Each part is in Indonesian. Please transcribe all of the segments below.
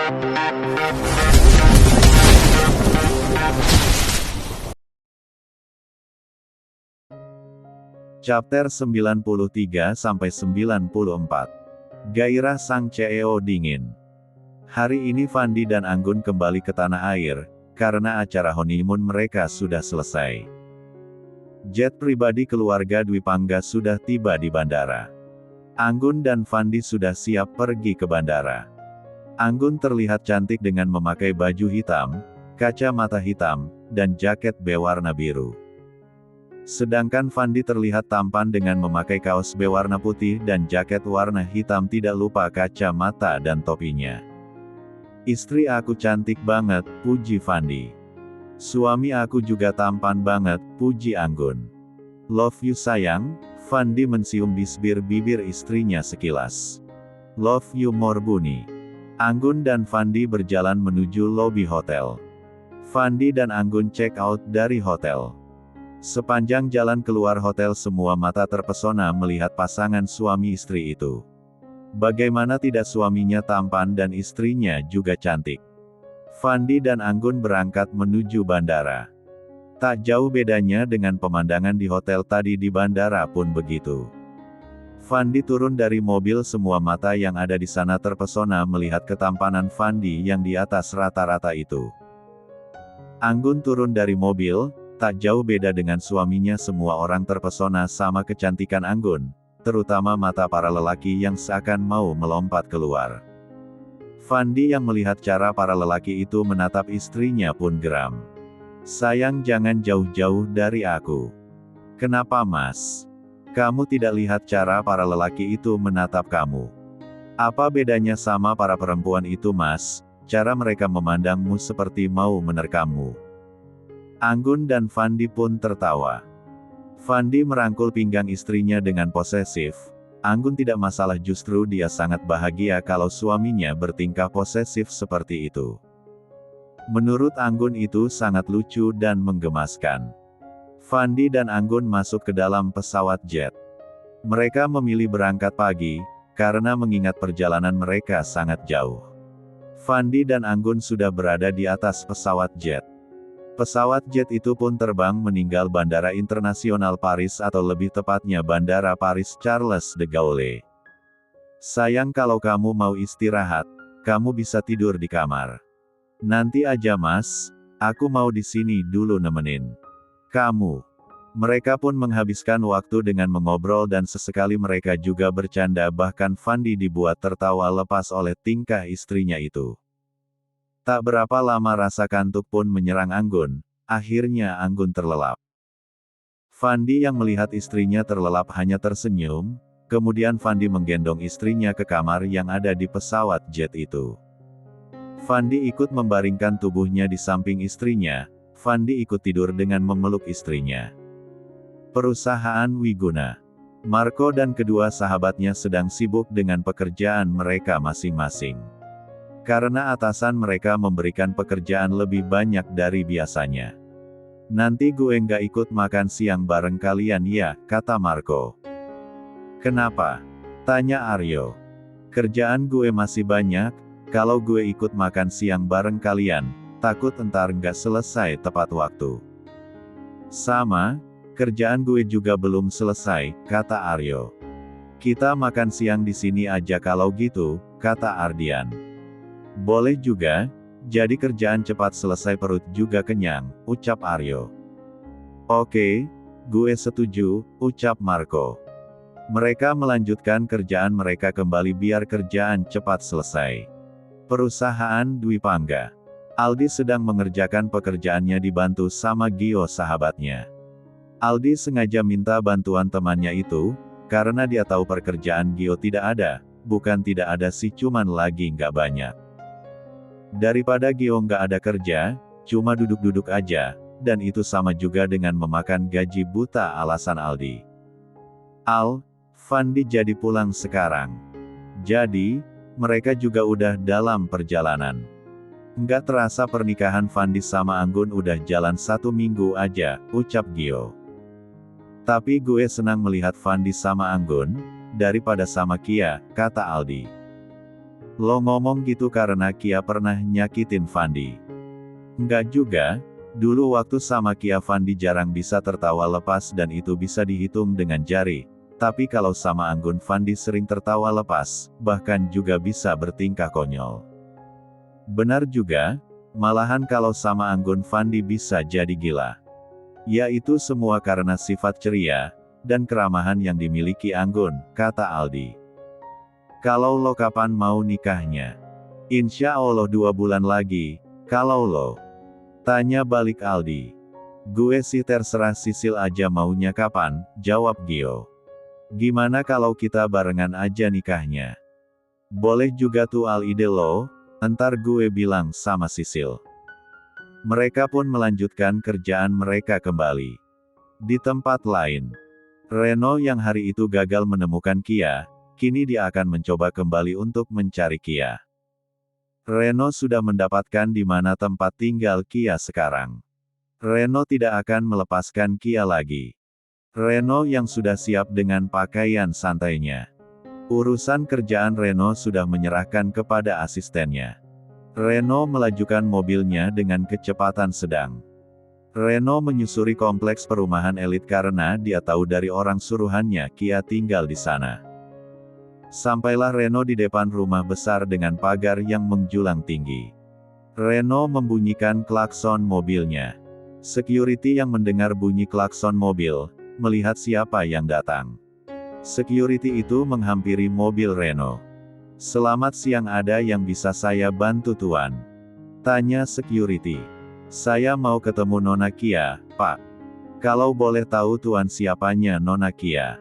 Chapter 93-94. Gairah sang CEO dingin. Hari ini Fandi dan Anggun kembali ke tanah air, karena acara honeymoon mereka sudah selesai. Jet pribadi keluarga Dwi Pangga sudah tiba di bandara. Anggun dan Fandi sudah siap pergi ke bandara. Anggun terlihat cantik dengan memakai baju hitam, kacamata hitam, dan jaket berwarna biru. Sedangkan Fandi terlihat tampan dengan memakai kaos berwarna putih dan jaket warna hitam, tidak lupa kacamata dan topinya. Istri aku cantik banget, puji Fandi. Suami aku juga tampan banget, puji Anggun. Love you sayang, Fandi mencium bibir istrinya sekilas. Love you more bunny. Anggun dan Fandi berjalan menuju lobi hotel. Fandi dan Anggun check out dari hotel. Sepanjang jalan keluar hotel semua mata terpesona melihat pasangan suami istri itu. Bagaimana tidak, suaminya tampan dan istrinya juga cantik. Fandi dan Anggun berangkat menuju bandara. Tak jauh bedanya dengan pemandangan di hotel tadi, di bandara pun begitu. Fandi turun dari mobil, semua mata yang ada di sana terpesona melihat ketampanan Fandi yang di atas rata-rata itu. Anggun turun dari mobil. Tak jauh beda dengan suaminya, semua orang terpesona sama kecantikan Anggun, terutama mata para lelaki yang seakan mau melompat keluar. Fandi yang melihat cara para lelaki itu menatap istrinya pun geram. Sayang, jangan jauh-jauh dari aku. Kenapa mas? Kamu tidak lihat cara para lelaki itu menatap kamu? Apa bedanya sama para perempuan itu mas? Cara mereka memandangmu seperti mau menerkammu. Anggun dan Fandi pun tertawa. Fandi merangkul pinggang istrinya dengan posesif. Anggun tidak masalah, justru dia sangat bahagia kalau suaminya bertingkah posesif seperti itu. Menurut Anggun itu sangat lucu dan menggemaskan. Fandi dan Anggun masuk ke dalam pesawat jet. Mereka memilih berangkat pagi, karena mengingat perjalanan mereka sangat jauh. Fandi dan Anggun sudah berada di atas pesawat jet. Pesawat jet itu pun terbang meninggal Bandara Internasional Paris, atau lebih tepatnya Bandara Paris Charles de Gaulle. Sayang, kalau kamu mau istirahat, kamu bisa tidur di kamar. Nanti aja mas, aku mau di sini dulu nemenin kamu. Mereka pun menghabiskan waktu dengan mengobrol dan sesekali mereka juga bercanda, bahkan Fandi dibuat tertawa lepas oleh tingkah istrinya itu. Tak berapa lama rasa kantuk pun menyerang Anggun, akhirnya Anggun terlelap. Fandi yang melihat istrinya terlelap hanya tersenyum, kemudian Fandi menggendong istrinya ke kamar yang ada di pesawat jet itu. Fandi ikut membaringkan tubuhnya di samping istrinya, Fandi ikut tidur dengan memeluk istrinya. Perusahaan Wiguna. Marco dan kedua sahabatnya sedang sibuk dengan pekerjaan mereka masing-masing. Karena atasan mereka memberikan pekerjaan lebih banyak dari biasanya. Nanti gue nggak ikut makan siang bareng kalian ya, kata Marco. Kenapa? Tanya Aryo. Kerjaan gue masih banyak, kalau gue ikut makan siang bareng kalian, takut entar nggak selesai tepat waktu. Sama, kerjaan gue juga belum selesai, kata Aryo. Kita makan siang di sini aja kalau gitu, kata Ardian. Boleh juga, jadi kerjaan cepat selesai perut juga kenyang, ucap Aryo. Oke, gue setuju, ucap Marco. Mereka melanjutkan kerjaan mereka kembali biar kerjaan cepat selesai. Perusahaan Dwi Pangga. Aldi sedang mengerjakan pekerjaannya dibantu sama Gio sahabatnya. Aldi sengaja minta bantuan temannya itu, karena dia tahu pekerjaan Gio tidak ada, bukan tidak ada sih, cuman lagi nggak banyak. Daripada Gio nggak ada kerja, cuma duduk-duduk aja, dan itu sama juga dengan memakan gaji buta, alasan Aldi. Fandi jadi pulang sekarang. Jadi, mereka juga udah dalam perjalanan. Nggak terasa pernikahan Fandi sama Anggun udah jalan 1 minggu aja, ucap Gio. Tapi gue senang melihat Fandi sama Anggun, daripada sama Kia, kata Aldi. Lo ngomong gitu karena Kia pernah nyakitin Fandi. Enggak juga, dulu waktu sama Kia Fandi jarang bisa tertawa lepas dan itu bisa dihitung dengan jari. Tapi kalau sama Anggun Fandi sering tertawa lepas, bahkan juga bisa bertingkah konyol. Benar juga, malahan kalau sama Anggun Fandi bisa jadi gila. Ya itu semua karena sifat ceria, dan keramahan yang dimiliki Anggun, kata Aldi. Kalau lo kapan mau nikahnya? Insya Allah 2 bulan lagi, kalau lo. Tanya balik Aldi. Gue sih terserah Sisil aja maunya kapan, jawab Gio. Gimana kalau kita barengan aja nikahnya? Boleh juga tuh Al ide lo, entar gue bilang sama Sisil. Mereka pun melanjutkan kerjaan mereka kembali. Di tempat lain, Reno yang hari itu gagal menemukan Kia, kini dia akan mencoba kembali untuk mencari Kia. Reno sudah mendapatkan di mana tempat tinggal Kia sekarang. Reno tidak akan melepaskan Kia lagi. Reno yang sudah siap dengan pakaian santainya. Urusan kerjaan Reno sudah menyerahkan kepada asistennya. Reno melajukan mobilnya dengan kecepatan sedang. Reno menyusuri kompleks perumahan elit karena dia tahu dari orang suruhannya Kia tinggal di sana. Sampailah Reno di depan rumah besar dengan pagar yang menjulang tinggi. Reno membunyikan klakson mobilnya. Security yang mendengar bunyi klakson mobil, melihat siapa yang datang. Security itu menghampiri mobil Reno. "Selamat siang, ada yang bisa saya bantu tuan?" Tanya security. "Saya mau ketemu Nona Kia, Pak." "Kalau boleh tahu tuan siapanya Nona Kia?"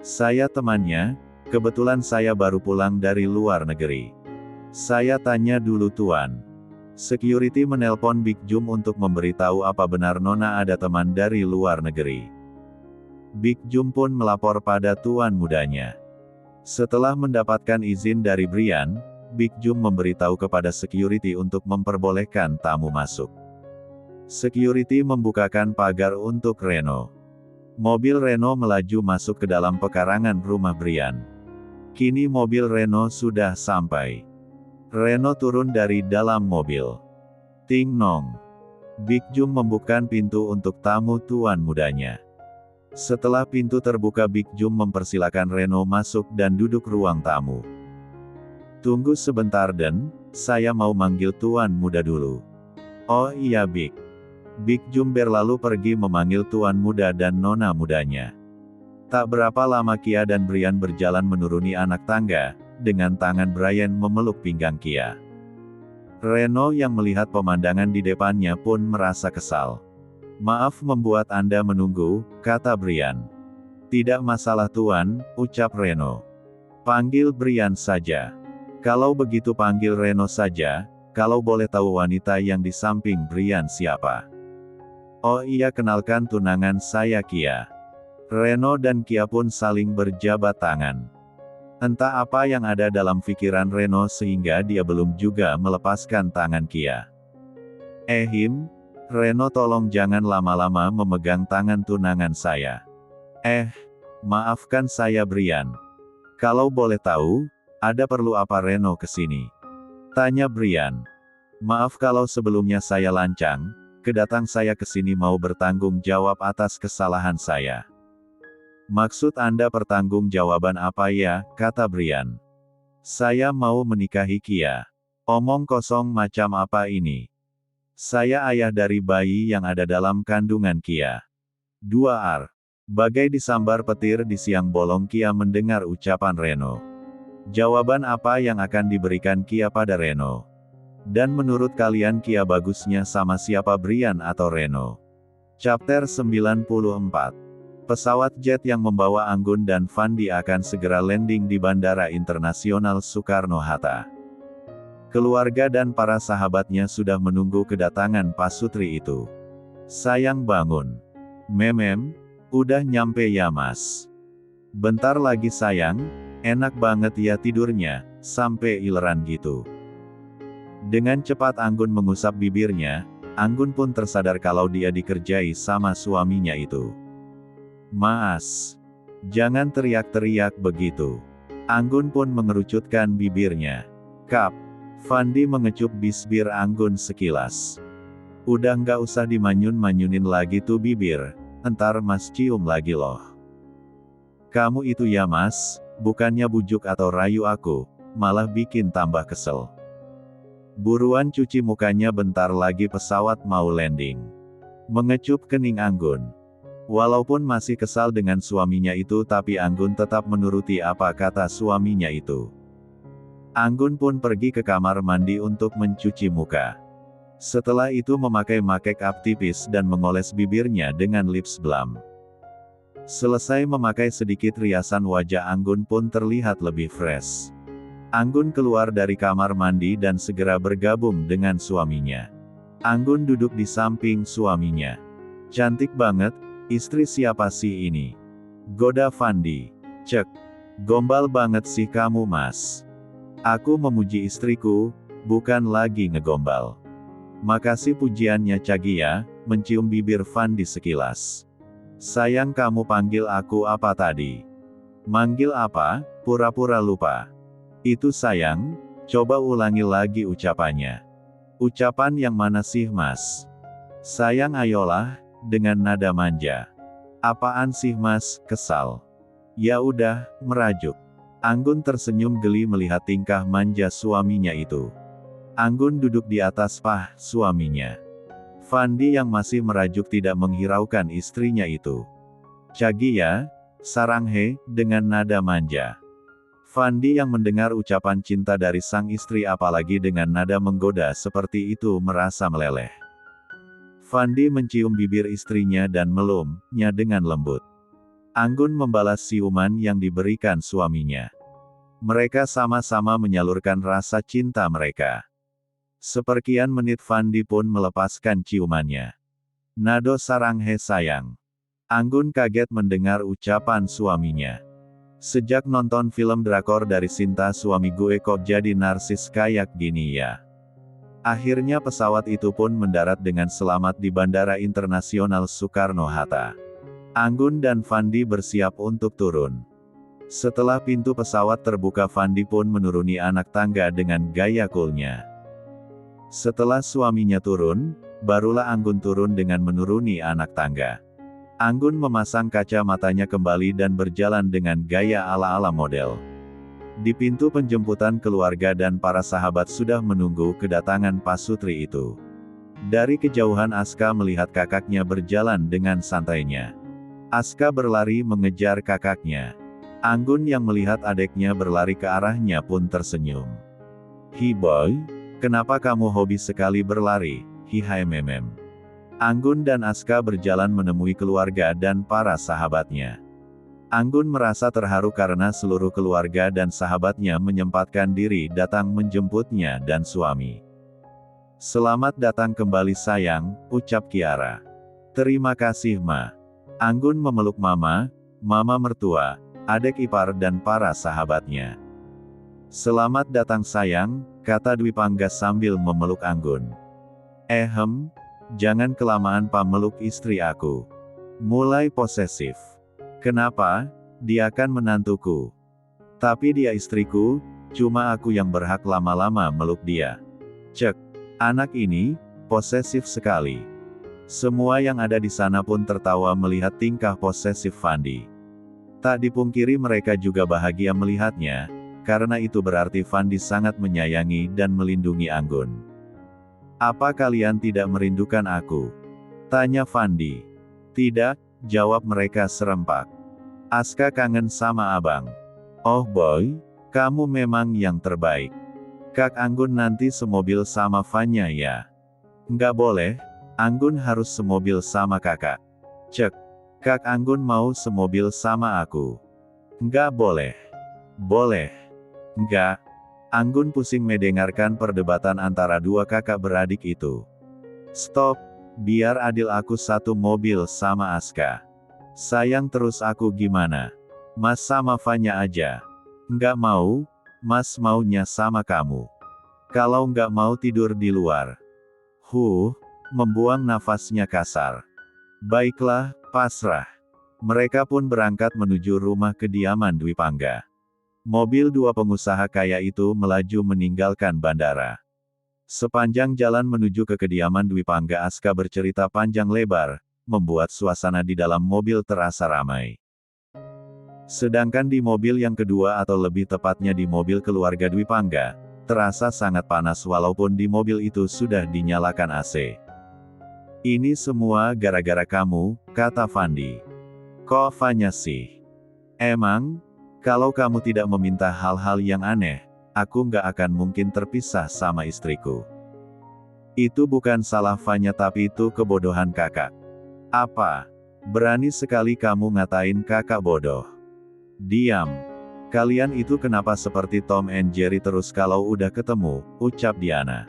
"Saya temannya, kebetulan saya baru pulang dari luar negeri." "Saya tanya dulu tuan." Security menelpon Big Jum untuk memberitahu apa benar Nona ada teman dari luar negeri. Big Jum pun melapor pada tuan mudanya. Setelah mendapatkan izin dari Brian, Big Jum memberitahu kepada security untuk memperbolehkan tamu masuk. Security membukakan pagar untuk Reno. Mobil Reno melaju masuk ke dalam pekarangan rumah Brian. Kini mobil Reno sudah sampai. Reno turun dari dalam mobil. Ting nong. Big Jum membuka pintu untuk tamu tuan mudanya. Setelah pintu terbuka, Big Jum mempersilakan Reno masuk dan duduk ruang tamu. "Tunggu sebentar Den, saya mau manggil tuan muda dulu." "Oh iya Big." Big Jum berlalu pergi memanggil tuan muda dan nona mudanya. Tak berapa lama Kia dan Brian berjalan menuruni anak tangga, dengan tangan Brian memeluk pinggang Kia. Reno yang melihat pemandangan di depannya pun merasa kesal. "Maaf membuat Anda menunggu," kata Brian. "Tidak masalah tuan," ucap Reno. "Panggil Brian saja." "Kalau begitu panggil Reno saja, kalau boleh tahu wanita yang di samping Brian siapa?" "Oh iya, kenalkan tunangan saya Kia." Reno dan Kia pun saling berjabat tangan. Entah apa yang ada dalam pikiran Reno sehingga dia belum juga melepaskan tangan Kia. Reno tolong jangan lama-lama memegang tangan tunangan saya." Maafkan saya Brian. Kalau boleh tahu, ada perlu apa Reno kesini?" tanya Brian. "Maaf kalau sebelumnya saya lancang, kedatang saya kesini mau bertanggung jawab atas kesalahan saya." "Maksud Anda pertanggungjawaban apa ya?" kata Brian. "Saya mau menikahi Kia." "Omong kosong macam apa ini? Saya ayah dari bayi yang ada dalam kandungan Kia." 2R. Bagai disambar petir di siang bolong, Kia mendengar ucapan Reno. Jawaban apa yang akan diberikan Kia pada Reno? Dan menurut kalian Kia bagusnya sama siapa, Brian atau Reno? Chapter 94. Pesawat jet yang membawa Anggun dan Fandi akan segera landing di Bandara Internasional Soekarno-Hatta. Keluarga dan para sahabatnya sudah menunggu kedatangan Pasutri itu. "Sayang bangun. Memem, udah nyampe ya Mas?" "Bentar lagi sayang, enak banget ya tidurnya, sampai ileran gitu." Dengan cepat Anggun mengusap bibirnya, Anggun pun tersadar kalau dia dikerjai sama suaminya itu. "Mas, jangan teriak-teriak begitu." Anggun pun mengerucutkan bibirnya. Kap. Fandi mengecup bibir Anggun sekilas. Udah nggak usah dimanyun-manyunin lagi tuh bibir, entar Mas cium lagi loh. Kamu itu ya Mas, bukannya bujuk atau rayu aku, malah bikin tambah kesel. Buruan cuci mukanya bentar lagi pesawat mau landing. Mengecup kening Anggun. Walaupun masih kesal dengan suaminya itu tapi Anggun tetap menuruti apa kata suaminya itu. Anggun pun pergi ke kamar mandi untuk mencuci muka. Setelah itu memakai make up tipis dan mengoles bibirnya dengan lips balm. Selesai memakai sedikit riasan wajah Anggun pun terlihat lebih fresh. Anggun keluar dari kamar mandi dan segera bergabung dengan suaminya. Anggun duduk di samping suaminya. Cantik banget, istri siapa sih ini? Goda Fandi. Cek. Gombal banget sih kamu Mas. Aku memuji istriku, bukan lagi ngegombal. Makasih pujiannya Cagia, mencium bibir Fandi sekilas. Sayang kamu panggil aku apa tadi? Manggil apa? Pura-pura lupa. Itu sayang, coba ulangi lagi ucapannya. Ucapan yang mana sih Mas? Sayang ayolah, dengan nada manja. Apaan sih Mas, kesal? Ya udah, merajuk. Anggun tersenyum geli melihat tingkah manja suaminya itu. Anggun duduk di atas paha suaminya. Fandi yang masih merajuk tidak menghiraukan istrinya itu. Cagia, saranghe, dengan nada manja. Fandi yang mendengar ucapan cinta dari sang istri apalagi dengan nada menggoda seperti itu merasa meleleh. Fandi mencium bibir istrinya dan melumnya dengan lembut. Anggun membalas ciuman yang diberikan suaminya. Mereka sama-sama menyalurkan rasa cinta mereka. Seperkian menit Fandi pun melepaskan ciumannya. Nado saranghe sayang. Anggun kaget mendengar ucapan suaminya. Sejak nonton film drakor dari Sinta suami gue kok jadi narsis kayak gini ya. Akhirnya pesawat itu pun mendarat dengan selamat di Bandara Internasional Soekarno-Hatta. Anggun dan Fandi bersiap untuk turun. Setelah pintu pesawat terbuka Fandi pun menuruni anak tangga dengan gaya coolnya. Setelah suaminya turun, barulah Anggun turun dengan menuruni anak tangga. Anggun memasang kaca matanya kembali dan berjalan dengan gaya ala-ala model. Di pintu penjemputan keluarga dan para sahabat sudah menunggu kedatangan pasutri itu. Dari kejauhan Aska melihat kakaknya berjalan dengan santainya. Aska berlari mengejar kakaknya. Anggun yang melihat adiknya berlari ke arahnya pun tersenyum. Hi boy, kenapa kamu hobi sekali berlari, hi hai memem. Anggun dan Aska berjalan menemui keluarga dan para sahabatnya. Anggun merasa terharu karena seluruh keluarga dan sahabatnya menyempatkan diri datang menjemputnya dan suami. Selamat datang kembali sayang, ucap Kiara. Terima kasih Ma. Anggun memeluk mama mertua, adik ipar dan para sahabatnya. Selamat datang sayang, kata Dwi Pangga sambil memeluk Anggun. Jangan kelamaan pameluk istri aku. Mulai posesif. Kenapa? Dia kan menantuku. Tapi dia istriku, cuma aku yang berhak lama-lama meluk dia. Cek. Anak ini, posesif sekali. Semua yang ada di sana pun tertawa melihat tingkah posesif Fandi. Tak dipungkiri mereka juga bahagia melihatnya, karena itu berarti Fandi sangat menyayangi dan melindungi Anggun. Apa kalian tidak merindukan aku? Tanya Fandi. Tidak, jawab mereka serempak. Aska kangen sama abang. Oh boy, kamu memang yang terbaik. Kak Anggun nanti semobil sama Fanya ya? Nggak boleh, Anggun harus semobil sama kakak. Cek. Kak Anggun mau semobil sama aku. Nggak boleh. Boleh. Nggak. Anggun pusing mendengarkan perdebatan antara dua kakak beradik itu. Stop, biar adil aku satu mobil sama Aska. Sayang terus aku gimana? Mas sama Fanya aja. Nggak mau, Mas maunya sama kamu. Kalau nggak mau tidur di luar. Membuang nafasnya kasar. Baiklah, pasrah. Mereka pun berangkat menuju rumah kediaman Dwi Pangga. Mobil dua pengusaha kaya itu melaju meninggalkan bandara. Sepanjang jalan menuju ke kediaman Dwi Pangga, Aska bercerita panjang lebar, membuat suasana di dalam mobil terasa ramai. Sedangkan di mobil yang kedua atau lebih tepatnya di mobil keluarga Dwi Pangga, terasa sangat panas walaupun di mobil itu sudah dinyalakan AC. Ini semua gara-gara kamu, kata Fandi. Kok Fanya sih? Emang? Kalau kamu tidak meminta hal-hal yang aneh, aku nggak akan mungkin terpisah sama istriku. Itu bukan salah Fanya tapi itu kebodohan kakak. Apa? Berani sekali kamu ngatain kakak bodoh. Diam. Kalian itu kenapa seperti Tom and Jerry terus kalau udah ketemu, ucap Diana.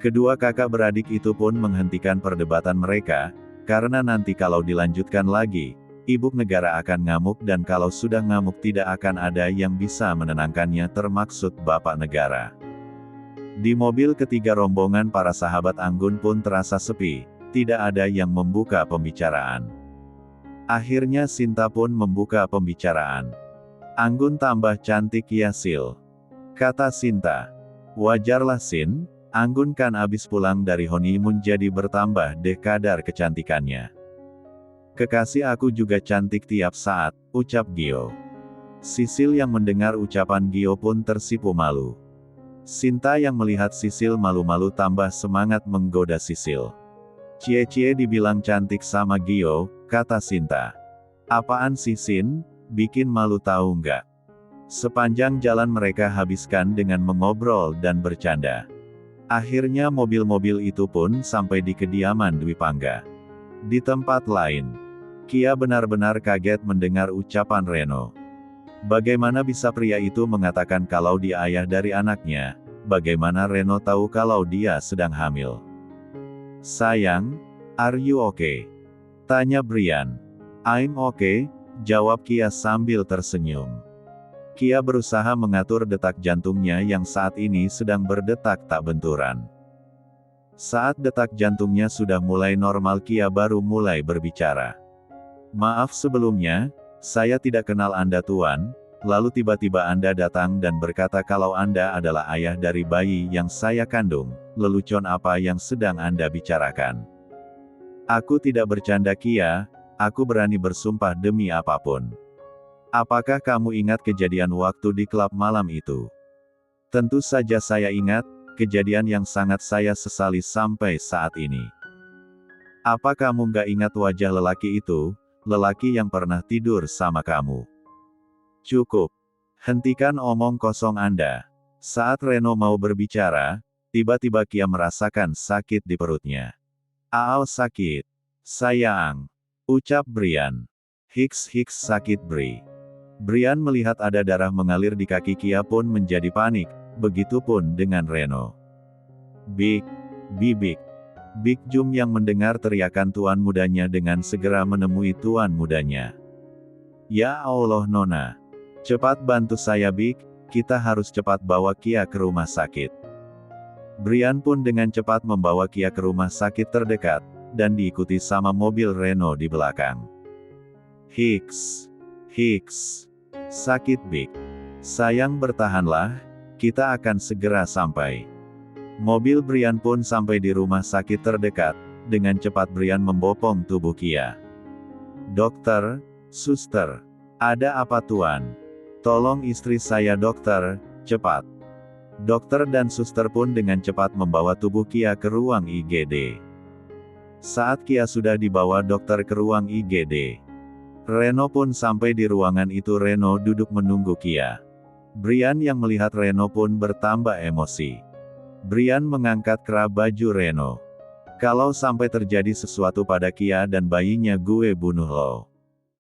Kedua kakak beradik itu pun menghentikan perdebatan mereka, karena nanti kalau dilanjutkan lagi, ibu negara akan ngamuk dan kalau sudah ngamuk tidak akan ada yang bisa menenangkannya termaksud bapak negara. Di mobil ketiga rombongan para sahabat Anggun pun terasa sepi, tidak ada yang membuka pembicaraan. Akhirnya Sinta pun membuka pembicaraan. Anggun tambah cantik ya Sil, kata Sinta. Wajarlah Sin, Anggun kan abis pulang dari honeymoon jadi bertambah deh kadar kecantikannya. Kekasih aku juga cantik tiap saat, ucap Gio. Sisil yang mendengar ucapan Gio pun tersipu malu. Sinta yang melihat Sisil malu-malu tambah semangat menggoda Sisil. Cie-cie dibilang cantik sama Gio, kata Sinta. Apaan sih Sin, bikin malu tahu nggak? Sepanjang jalan mereka habiskan dengan mengobrol dan bercanda. Akhirnya mobil-mobil itu pun sampai di kediaman Dwi Pangga. Di tempat lain, Kia benar-benar kaget mendengar ucapan Reno. Bagaimana bisa pria itu mengatakan kalau dia ayah dari anaknya? Bagaimana Reno tahu kalau dia sedang hamil? Sayang, are you okay? Tanya Brian. I'm okay, jawab Kia sambil tersenyum. Kia berusaha mengatur detak jantungnya yang saat ini sedang berdetak tak benturan. Saat detak jantungnya sudah mulai normal, Kia baru mulai berbicara. Maaf sebelumnya, saya tidak kenal Anda Tuan, lalu tiba-tiba Anda datang dan berkata kalau Anda adalah ayah dari bayi yang saya kandung, lelucon apa yang sedang Anda bicarakan? Aku tidak bercanda Kia, aku berani bersumpah demi apapun. Apakah kamu ingat kejadian waktu di klub malam itu? Tentu saja saya ingat, kejadian yang sangat saya sesali sampai saat ini. Apa kamu nggak ingat wajah lelaki itu? Lelaki yang pernah tidur sama kamu. Cukup. Hentikan omong kosong Anda. Saat Reno mau berbicara, tiba-tiba Kia merasakan sakit di perutnya. Aau sakit. Sayang. Ucap Brian. Hiks sakit Bri. Brian melihat ada darah mengalir di kaki Kia pun menjadi panik, begitupun dengan Reno. Big Jum yang mendengar teriakan tuan mudanya dengan segera menemui tuan mudanya. Ya Allah Nona. Cepat bantu saya Big, kita harus cepat bawa Kia ke rumah sakit. Brian pun dengan cepat membawa Kia ke rumah sakit terdekat, dan diikuti sama mobil Reno di belakang. Hiks. Sakit Big. Sayang bertahanlah, kita akan segera sampai. Mobil Brian pun sampai di rumah sakit terdekat, dengan cepat Brian membopong tubuh Kia. Dokter, suster, ada apa tuan? Tolong istri saya dokter, cepat. Dokter dan suster pun dengan cepat membawa tubuh Kia ke ruang IGD. Saat Kia sudah dibawa dokter ke ruang IGD, Reno pun sampai di ruangan itu. Reno duduk menunggu Kia. Brian yang melihat Reno pun bertambah emosi. Brian mengangkat kerah baju Reno. Kalau sampai terjadi sesuatu pada Kia dan bayinya gue bunuh lo.